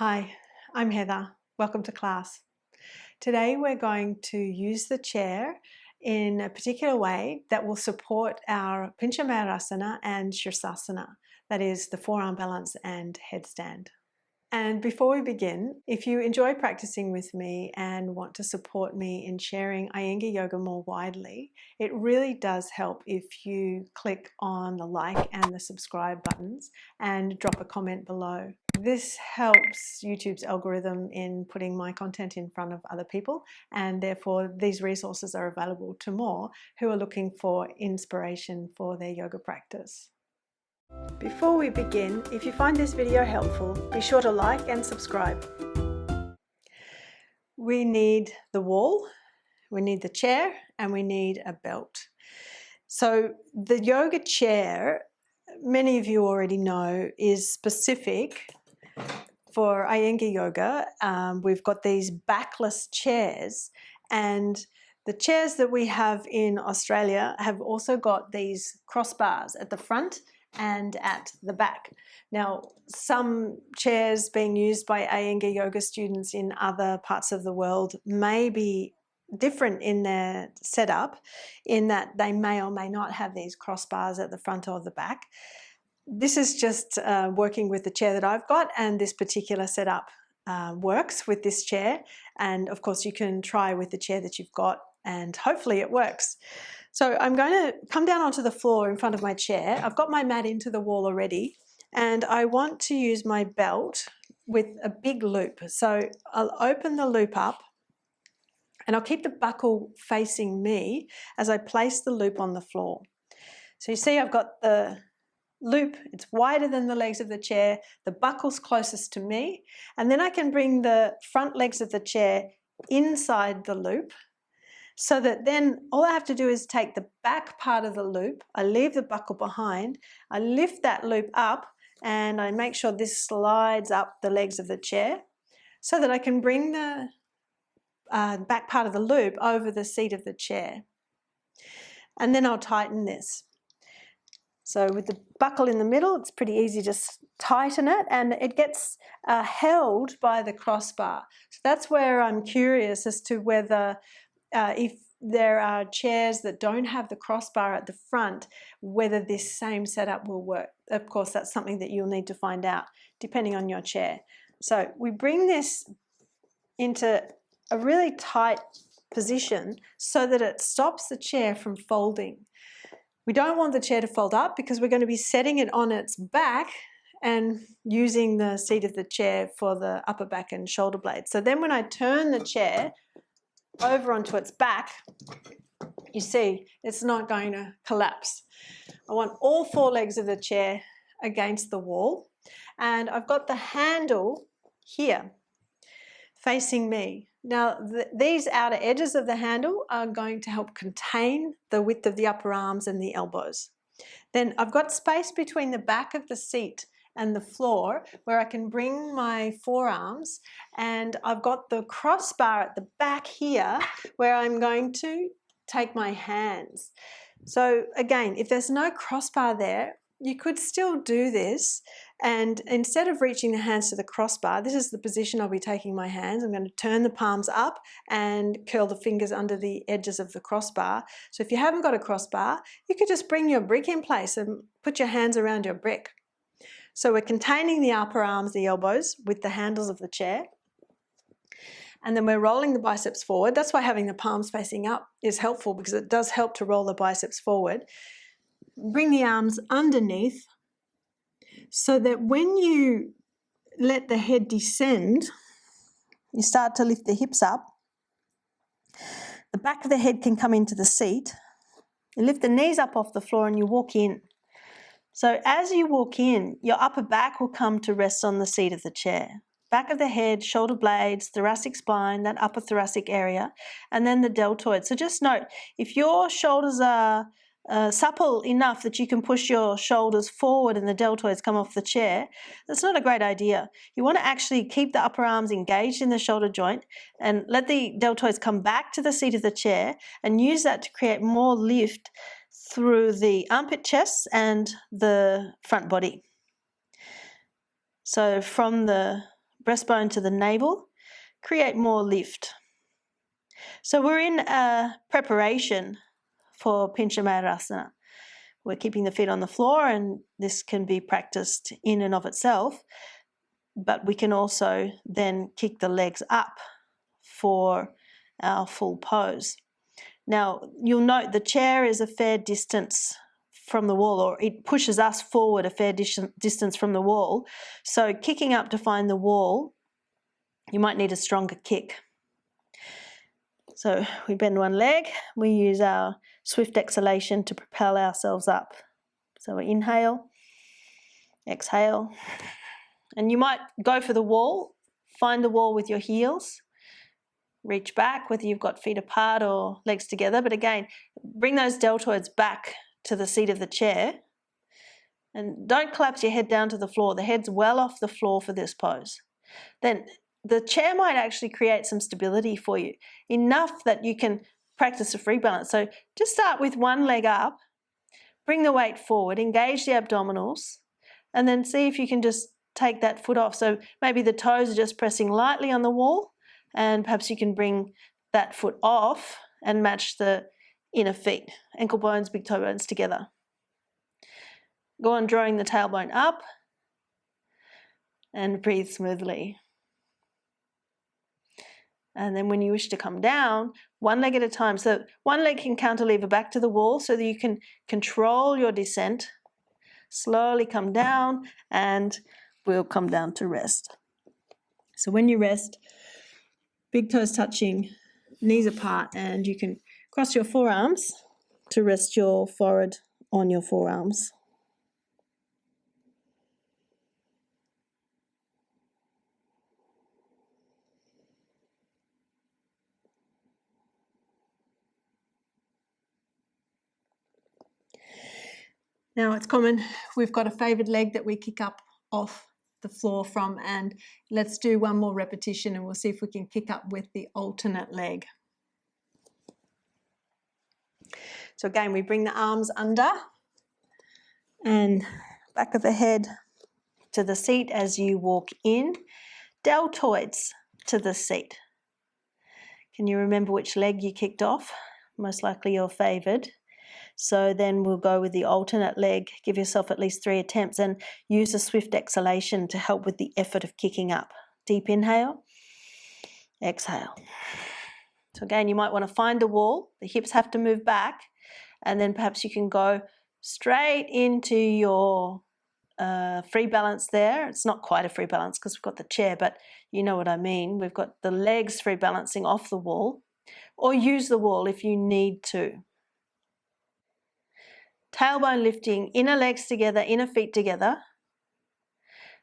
Hi, I'm Heather. Welcome to class. Today we're going to use the chair in a particular way that will support our Pincha Mayurasana and Sirsasana, that is the forearm balance and headstand. And before we begin, if you enjoy practicing with me and want to support me in sharing Iyengar Yoga more widely, it really does help if you click on the like and the subscribe buttons and drop a comment below. This helps YouTube's algorithm in putting my content in front of other people, and therefore these resources are available to more who are looking for inspiration for their yoga practice. Before we begin, if you find this video helpful, be sure to like and subscribe. We need the wall, we need the chair, and we need a belt. So the yoga chair, many of you already know, is specific for Iyengar Yoga. We've got these backless chairs, and the chairs that we have in Australia have also got these crossbars at the front and at the back. Now, some chairs being used by Iyengar Yoga students in other parts of the world may be different in their setup, in that they may or may not have these crossbars at the front or the back. This is just working with the chair that I've got, and this particular setup works with this chair. And of course you can try with the chair that you've got, and hopefully it works. So I'm going to come down onto the floor in front of my chair. I've got my mat into the wall already, and I want to use my belt with a big loop. So I'll open the loop up, and I'll keep the buckle facing me as I place the loop on the floor. So you see I've got the loop, it's wider than the legs of the chair, the buckle's closest to me, and then I can bring the front legs of the chair inside the loop, so that then all I have to do is take the back part of the loop, I leave the buckle behind, I lift that loop up, and I make sure this slides up the legs of the chair so that I can bring the back part of the loop over the seat of the chair. And then I'll tighten this. So with the buckle in the middle, it's pretty easy to tighten it, and it gets held by the crossbar. So that's where I'm curious as to whether if there are chairs that don't have the crossbar at the front, whether this same setup will work. Of course, that's something that you'll need to find out depending on your chair. So we bring this into a really tight position so that it stops the chair from folding. We don't want the chair to fold up because we're going to be setting it on its back and using the seat of the chair for the upper back and shoulder blades. So then when I turn the chair over onto its back, you see it's not going to collapse. I want all four legs of the chair against the wall, and I've got the handle here facing me. Now these outer edges of the handle are going to help contain the width of the upper arms and the elbows. Then I've got space between the back of the seat and the floor where I can bring my forearms, and I've got the crossbar at the back here where I'm going to take my hands. So again, if there's no crossbar there, you could still do this, and instead of reaching the hands to the crossbar, this is the position I'll be taking my hands. I'm going to turn the palms up and curl the fingers under the edges of the crossbar. So if you haven't got a crossbar, you could just bring your brick in place and put your hands around your brick. So we're containing the upper arms, the elbows, with the handles of the chair. And then we're rolling the biceps forward. That's why having the palms facing up is helpful, because it does help to roll the biceps forward. Bring the arms underneath so that when you let the head descend, you start to lift the hips up. The back of the head can come into the seat. You lift the knees up off the floor and you walk in. So as you walk in, your upper back will come to rest on the seat of the chair. Back of the head, shoulder blades, thoracic spine, that upper thoracic area, and then the deltoid. So just note, if your shoulders are supple enough that you can push your shoulders forward and the deltoids come off the chair, that's not a great idea. You want to actually keep the upper arms engaged in the shoulder joint and let the deltoids come back to the seat of the chair, and use that to create more lift through the armpit chest and the front body. So from the breastbone to the navel, create more lift. So we're in a preparation for Pincha Mayurasana. We're keeping the feet on the floor, and this can be practiced in and of itself, but we can also then kick the legs up for our full pose. Now, you'll note the chair is a fair distance from the wall, or it pushes us forward a fair distance from the wall. So kicking up to find the wall, you might need a stronger kick. So we bend one leg, we use our swift exhalation to propel ourselves up. So we inhale, exhale, and you might go for the wall, find the wall with your heels, reach back, whether you've got feet apart or legs together, but again, bring those deltoids back to the seat of the chair, and don't collapse your head down to the floor. The head's well off the floor for this pose. Then the chair might actually create some stability for you, enough that you can practice a free balance. So just start with one leg up, bring the weight forward, engage the abdominals, and then see if you can just take that foot off. So maybe the toes are just pressing lightly on the wall, and perhaps you can bring that foot off and match the inner feet, ankle bones, big toe bones together. Go on drawing the tailbone up and breathe smoothly. And then when you wish to come down, one leg at a time. So one leg can cantilever back to the wall so that you can control your descent. Slowly come down, and we'll come down to rest. So when you rest, big toes touching, knees apart, and you can cross your forearms to rest your forehead on your forearms. Now it's common, we've got a favoured leg that we kick up off the floor from, and let's do one more repetition and we'll see if we can kick up with the alternate leg. So again, we bring the arms under and back of the head to the seat as you walk in, deltoids to the seat. Can you remember which leg you kicked off? Most likely your favoured. So then we'll go with the alternate leg. Give yourself at least 3 attempts and use a swift exhalation to help with the effort of kicking up. Deep inhale, exhale. So again, you might want to find the wall. The hips have to move back, and then perhaps you can go straight into your free balance there. It's not quite a free balance because we've got the chair, but you know what I mean. We've got the legs free balancing off the wall, or use the wall if you need to. Tailbone lifting, inner legs together, inner feet together,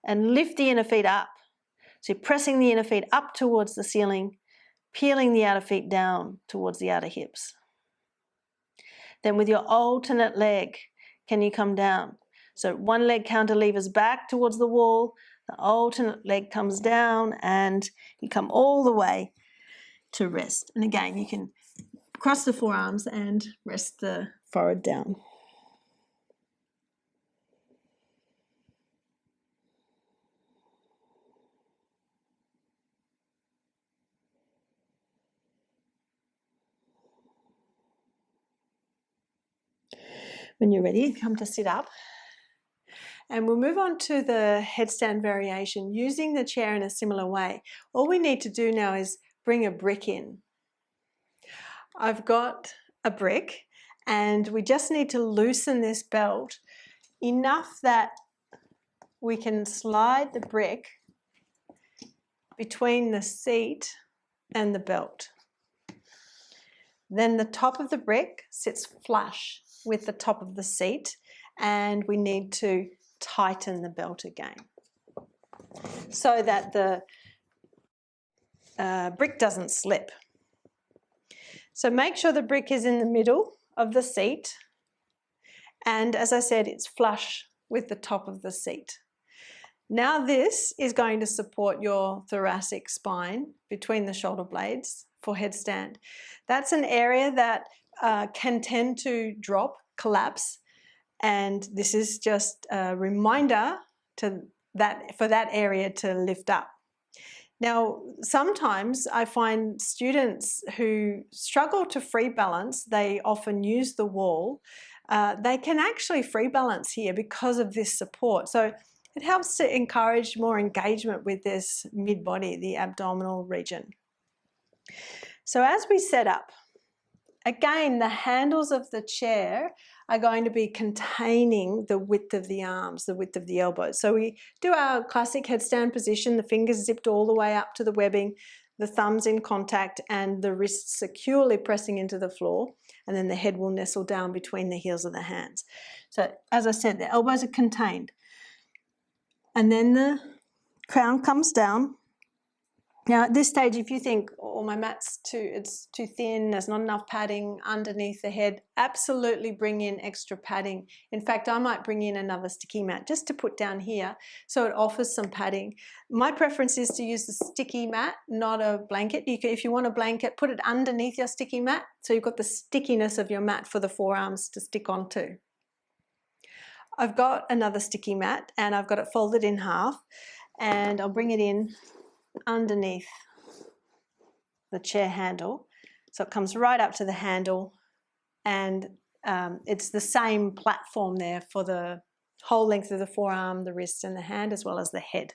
and lift the inner feet up. So you're pressing the inner feet up towards the ceiling, peeling the outer feet down towards the outer hips. Then with your alternate leg, can you come down? So one leg cantilevers back towards the wall, the alternate leg comes down, and you come all the way to rest. And again, you can cross the forearms and rest the forehead down. When you're ready, come to sit up. And we'll move on to the headstand variation using the chair in a similar way. All we need to do now is bring a brick in. I've got a brick, and we just need to loosen this belt enough that we can slide the brick between the seat and the belt. Then the top of the brick sits flush with the top of the seat, and we need to tighten the belt again so that the brick doesn't slip. So make sure the brick is in the middle of the seat, and as I said, it's flush with the top of the seat. Now this is going to support your thoracic spine between the shoulder blades for headstand. That's an area that can tend to drop, collapse, and this is just a reminder for that area to lift up. Now, sometimes I find students who struggle to free balance, they often use the wall. They can actually free balance here because of this support. So it helps to encourage more engagement with this mid-body, the abdominal region. So as we set up, again, the handles of the chair are going to be containing the width of the arms, the width of the elbows. So we do our classic headstand position, the fingers zipped all the way up to the webbing, the thumbs in contact and the wrists securely pressing into the floor, and then the head will nestle down between the heels of the hands. So as I said, the elbows are contained. And then the crown comes down. Now at this stage, if you think, oh, my mat's it's too thin, there's not enough padding underneath the head, absolutely bring in extra padding. In fact, I might bring in another sticky mat just to put down here so it offers some padding. My preference is to use the sticky mat, not a blanket. If you want a blanket, put it underneath your sticky mat so you've got the stickiness of your mat for the forearms to stick onto. I've got another sticky mat and I've got it folded in half, and I'll bring it in underneath the chair handle. So it comes right up to the handle, and it's the same platform there for the whole length of the forearm, the wrist and the hand, as well as the head.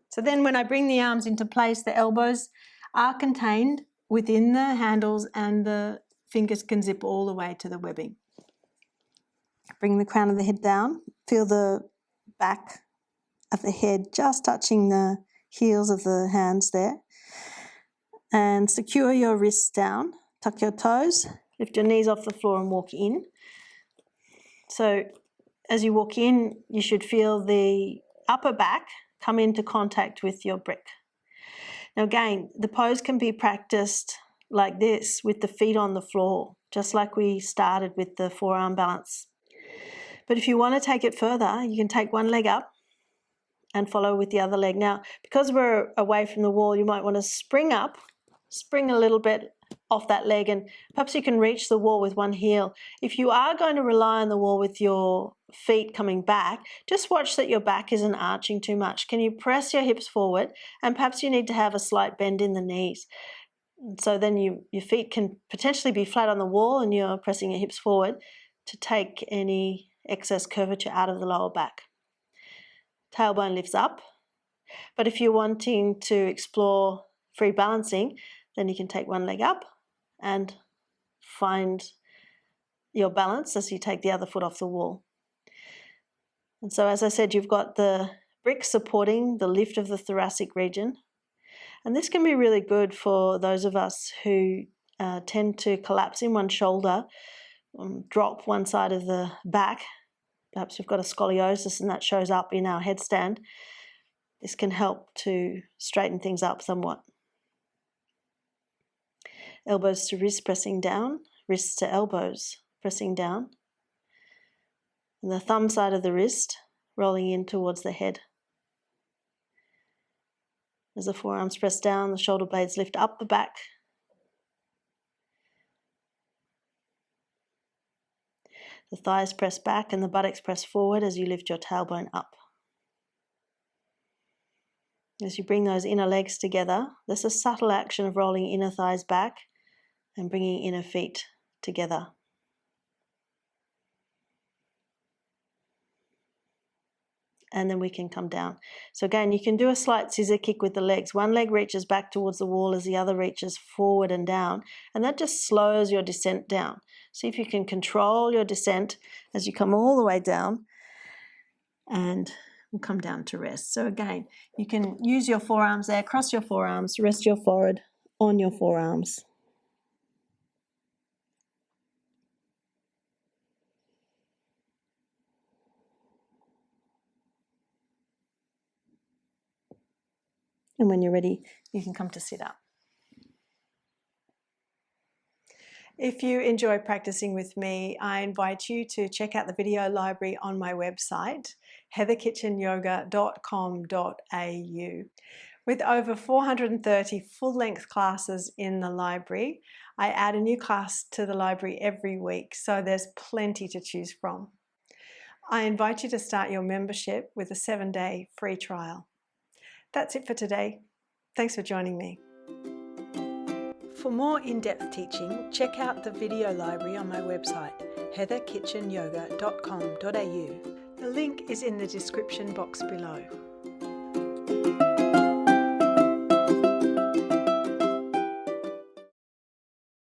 So then when I bring the arms into place, the elbows are contained within the handles and the fingers can zip all the way to the webbing. Bring the crown of the head down, feel the back of the head just touching the heels of the hands there, and secure your wrists down, tuck your toes, lift your knees off the floor and walk in. So as you walk in, you should feel the upper back come into contact with your brick. Now again, the pose can be practiced like this with the feet on the floor, just like we started with the forearm balance. But if you want to take it further, you can take one leg up and follow with the other leg. Now, because we're away from the wall, you might want to spring up, spring a little bit off that leg, and perhaps you can reach the wall with one heel. If you are going to rely on the wall with your feet coming back, just watch that your back isn't arching too much. Can you press your hips forward? And perhaps you need to have a slight bend in the knees. So then your feet can potentially be flat on the wall and you're pressing your hips forward to take any excess curvature out of the lower back. Tailbone lifts up, but if you're wanting to explore free balancing, then you can take one leg up and find your balance as you take the other foot off the wall. And so as I said, you've got the brick supporting the lift of the thoracic region, and this can be really good for those of us who tend to collapse in one shoulder, drop one side of the back. Perhaps we've got a scoliosis and that shows up in our headstand. This can help to straighten things up somewhat. Elbows to wrists pressing down, wrists to elbows pressing down. And the thumb side of the wrist rolling in towards the head. As the forearms press down, the shoulder blades lift up the back. The thighs press back and the buttocks press forward as you lift your tailbone up. As you bring those inner legs together, there's a subtle action of rolling inner thighs back and bringing inner feet together. And then we can come down. So again, you can do a slight scissor kick with the legs. One leg reaches back towards the wall as the other reaches forward and down, and that just slows your descent down. See if you can control your descent as you come all the way down, and we'll come down to rest. So again, you can use your forearms there, cross your forearms, rest your forehead on your forearms. And when you're ready, you can come to sit up. If you enjoy practicing with me, I invite you to check out the video library on my website, heatherkitchenyoga.com.au. With over 430 full-length classes in the library, I add a new class to the library every week, so there's plenty to choose from. I invite you to start your membership with a 7-day free trial. That's it for today. Thanks for joining me. For more in-depth teaching, check out the video library on my website, heatherkitchenyoga.com.au. The link is in the description box below.